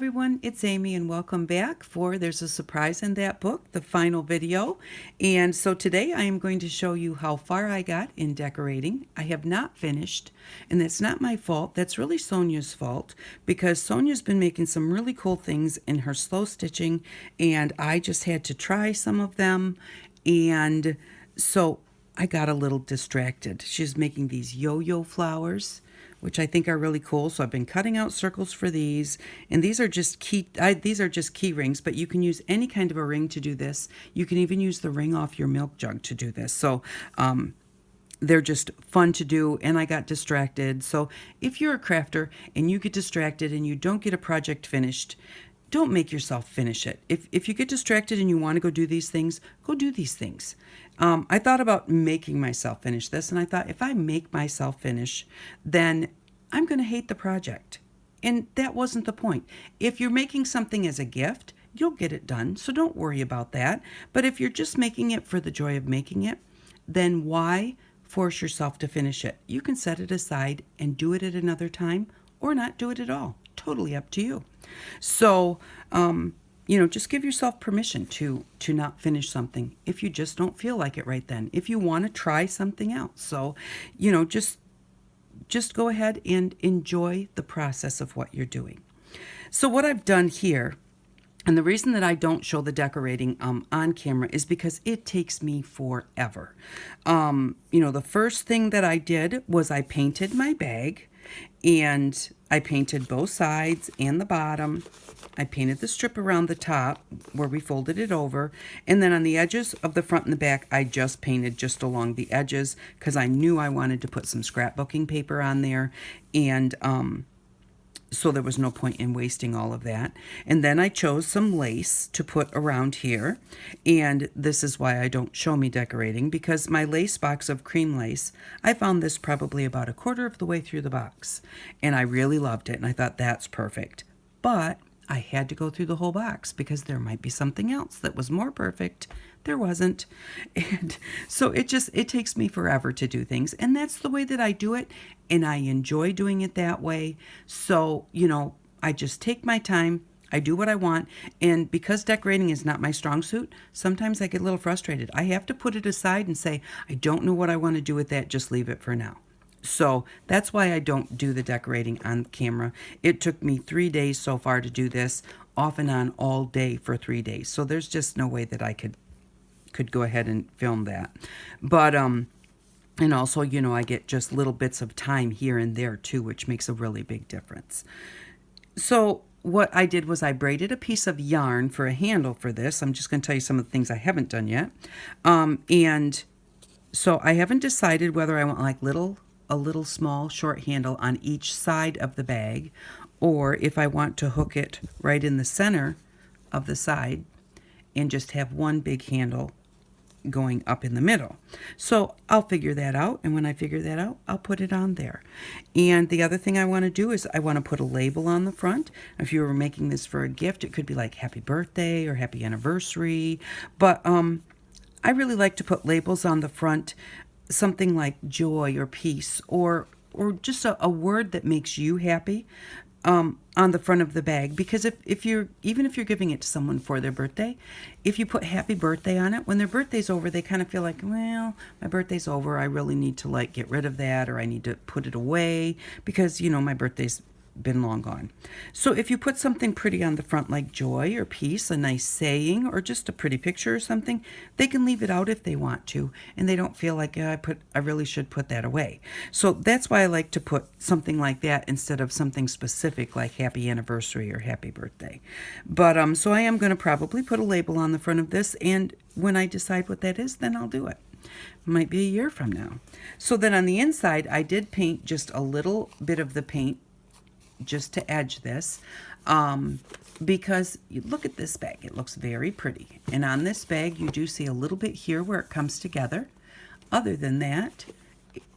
everyone, it's Amy and welcome back for There's a Surprise in That Book, the final video. And so today I am going to show you how far I got in decorating. I have not finished, and that's not my fault. That's really Sonya's fault because Sonya's been making some really cool things in her slow stitching, and I just had to try some of them. And so I got a little distracted. She's making these yo-yo flowers, which I think are really cool. So I've been cutting out circles for these, and these are just key rings, but you can use any kind of a ring to do this. You can even use the ring off your milk jug to do this. So they're just fun to do, and I got distracted. So if you're a crafter and you get distracted and you don't get a project finished, don't make yourself finish it. If you get distracted and you want to go do these things, go do these things. I thought about making myself finish this, and I thought if I make myself finish, then I'm going to hate the project. And that wasn't the point. If you're making something as a gift, you'll get it done, so don't worry about that. But if you're just making it for the joy of making it, then why force yourself to finish it? You can set it aside and do it at another time or not do it at all. Totally up to you. So, just give yourself permission to not finish something if you just don't feel like it right then. If you want to try something else. So, just go ahead and enjoy the process of what you're doing. So what I've done here, and the reason that I don't show the decorating on camera is because it takes me forever. The first thing that I did was I painted my bag, and I painted both sides and the bottom. I painted the strip around the top where we folded it over. And then on the edges of the front and the back, I just painted just along the edges because I knew I wanted to put some scrapbooking paper on there. And so there was no point in wasting all of that. And then I chose some lace to put around here. And this is why I don't show me decorating, because my lace box of cream lace, I found this probably about a quarter of the way through the box. And I really loved it, and I thought that's perfect. But I had to go through the whole box because there might be something else that was more perfect. There wasn't. And so it takes me forever to do things. And that's the way that I do it. And I enjoy doing it that way. So, I just take my time. I do what I want. And because decorating is not my strong suit, sometimes I get a little frustrated. I have to put it aside and say, I don't know what I want to do with that. Just leave it for now. So that's why I don't do the decorating on camera. It took me 3 days so far to do this, off and on all day for 3 days. So there's just no way that I could go ahead and film that. But and also, I get just little bits of time here and there too, which makes a really big difference. So what I did was I braided a piece of yarn for a handle for this. I'm just going to tell you some of the things I haven't done yet. And so I haven't decided whether I want a little small short handle on each side of the bag, or if I want to hook it right in the center of the side and just have one big handle going up in the middle. So I'll figure that out, and when I figure that out, I'll put it on there. And the other thing I want to do is I want to put a label on the front. If you were making this for a gift, it could be like happy birthday or happy anniversary, but I really like to put labels on the front, something like joy or peace, or just a word that makes you happy on the front of the bag. Because if you're giving it to someone for their birthday, if you put happy birthday on it, when their birthday's over, they kind of feel like, well, my birthday's over. I really need to get rid of that, or I need to put it away because, my birthday's been long gone. So if you put something pretty on the front like joy or peace, a nice saying, or just a pretty picture or something, they can leave it out if they want to, and they don't feel like I really should put that away. So that's why I like to put something like that instead of something specific like happy anniversary or happy birthday. But so I am going to probably put a label on the front of this, and when I decide what that is, then I'll do it. Might be a year from now. So then on the inside, I did paint just a little bit of the paint just to edge this, because you look at this bag, it looks very pretty. And on this bag, you do see a little bit here where it comes together. Other than that,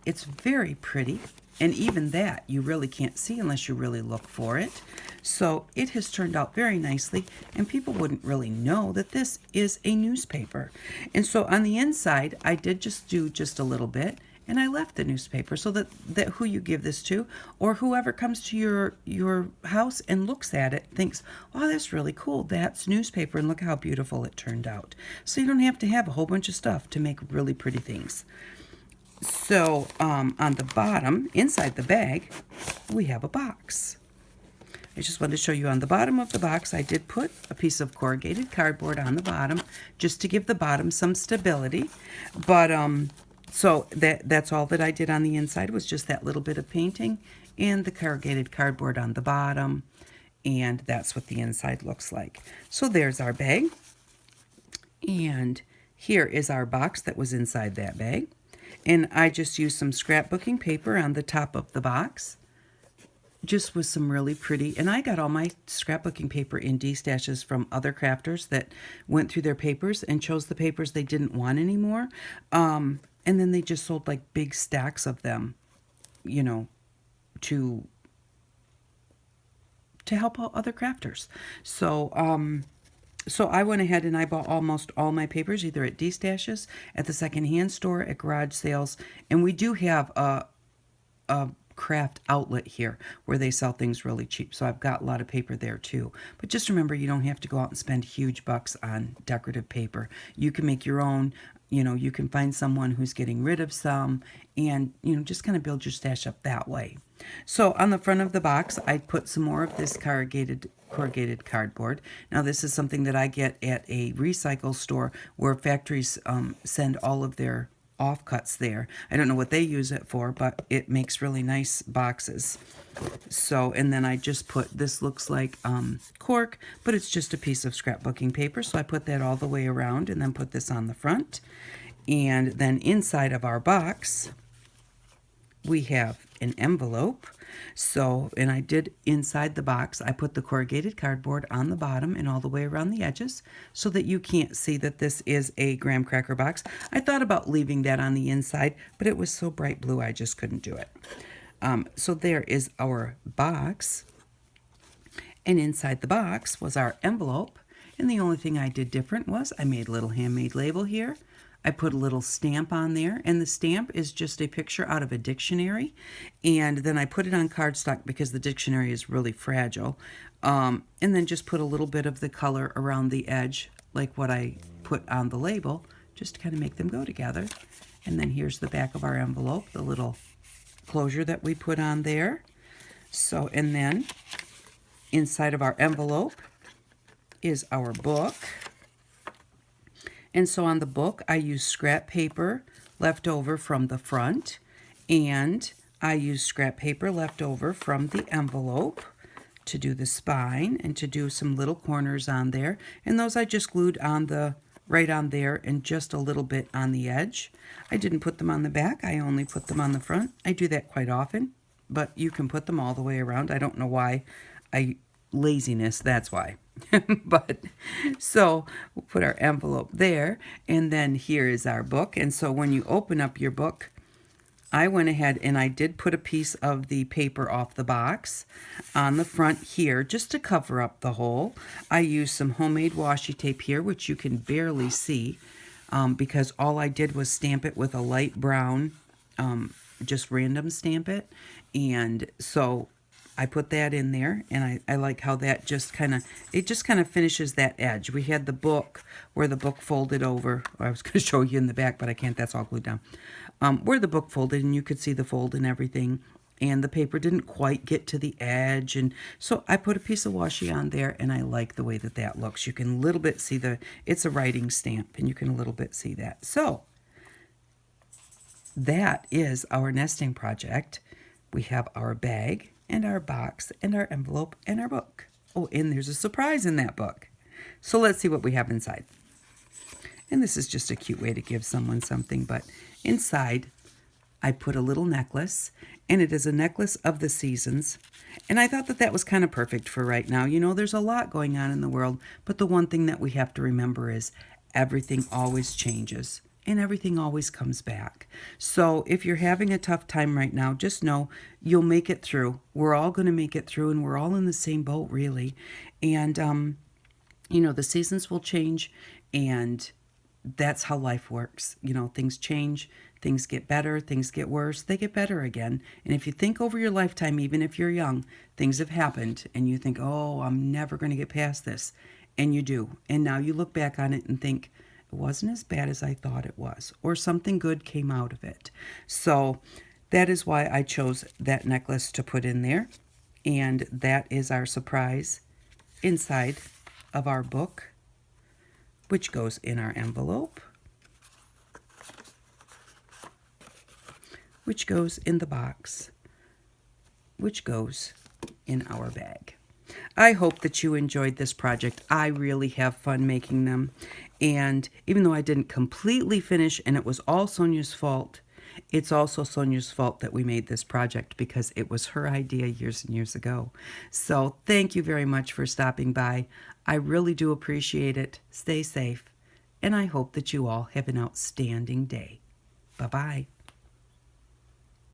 it's very pretty. And even that, you really can't see unless you really look for it. So it has turned out very nicely, and people wouldn't really know that this is a newspaper. And so on the inside, I did just do just a little bit, and I left the newspaper so that who you give this to, or whoever comes to your house and looks at it, thinks, oh, that's really cool. That's newspaper, and look how beautiful it turned out. So you don't have to have a whole bunch of stuff to make really pretty things. So on the bottom, inside the bag, we have a box. I just wanted to show you on the bottom of the box, I did put a piece of corrugated cardboard on the bottom just to give the bottom some stability. But so that's all that I did on the inside, was just that little bit of painting and the corrugated cardboard on the bottom. And that's what the inside looks like. So there's our bag. And here is our box that was inside that bag. And I just used some scrapbooking paper on the top of the box, just with some really pretty, and I got all my scrapbooking paper in D-stashes from other crafters that went through their papers and chose the papers they didn't want anymore. And then they just sold like big stacks of them, you know, to help out other crafters. So so I went ahead and I bought almost all my papers, either at D-stashes, at the secondhand store, at garage sales, and we do have a craft outlet here where they sell things really cheap. So I've got a lot of paper there too. But just remember, you don't have to go out and spend huge bucks on decorative paper. You can make your own. You know, you can find someone who's getting rid of some and, you know, just kind of build your stash up that way. So on the front of the box, I put some more of this corrugated cardboard. Now, this is something that I get at a recycle store where factories send all of their offcuts there. I don't know what they use it for, but it makes really nice boxes. So, and then I just put, this looks like cork, but it's just a piece of scrapbooking paper. So I put that all the way around and then put this on the front. And then inside of our box, we have an envelope. So, and I did inside the box, I put the corrugated cardboard on the bottom and all the way around the edges so that you can't see that this is a graham cracker box. I thought about leaving that on the inside, but it was so bright blue I just couldn't do it. So there is our box, and inside the box was our envelope, and the only thing I did different was I made a little handmade label here. I put a little stamp on there, and the stamp is just a picture out of a dictionary, and then I put it on cardstock because the dictionary is really fragile, and then just put a little bit of the color around the edge like what I put on the label, just to kind of make them go together. And then here's the back of our envelope, the little closure that we put on there. So, and then inside of our envelope is our book. And so on the book, I use scrap paper left over from the front, and I use scrap paper left over from the envelope to do the spine and to do some little corners on there. And those I just glued on the right on there and just a little bit on the edge. I didn't put them on the back. I only put them on the front. I do that quite often, but you can put them all the way around. I don't know why. Laziness, that's why. But so we'll put our envelope there, and then here is our book. And so when you open up your book, I went ahead and I did put a piece of the paper off the box on the front here just to cover up the hole. I used some homemade washi tape here, which you can barely see because all I did was stamp it with a light brown, just random stamp it. And so I put that in there, and I like how that just kind of, it just kind of finishes that edge. We had the book where the book folded over. I was going to show you in the back, but I can't. That's all glued down. Where the book folded, and you could see the fold and everything, and the paper didn't quite get to the edge, and so I put a piece of washi on there, and I like the way that that looks. You can a little bit see it's a writing stamp, and you can a little bit see that. So that is our nesting project. We have our bag and our box and our envelope and our book. Oh, and there's a surprise in that book. So let's see what we have inside. And this is just a cute way to give someone something, but inside I put a little necklace, and it is a necklace of the seasons. And I thought that that was kind of perfect for right now. You know, there's a lot going on in the world, but the one thing that we have to remember is everything always changes. And everything always comes back. So if you're having a tough time right now, just know you'll make it through. We're all going to make it through, and we're all in the same boat, really. And, you know, the seasons will change, and that's how life works. You know, things change, Things get better, things get worse, they get better again. And if you think over your lifetime, even if you're young, things have happened and you think, oh, I'm never going to get past this. And you do. And now you look back on it and think, it wasn't as bad as I thought it was, or something good came out of it. So that is why I chose that necklace to put in there. And that is our surprise inside of our book, which goes in our envelope, which goes in the box, which goes in our bag. I hope that you enjoyed this project. I really have fun making them. And even though I didn't completely finish and it was all Sonya's fault, it's also Sonya's fault that we made this project because it was her idea years and years ago. So thank you very much for stopping by. I really do appreciate it. Stay safe. And I hope that you all have an outstanding day. Bye-bye.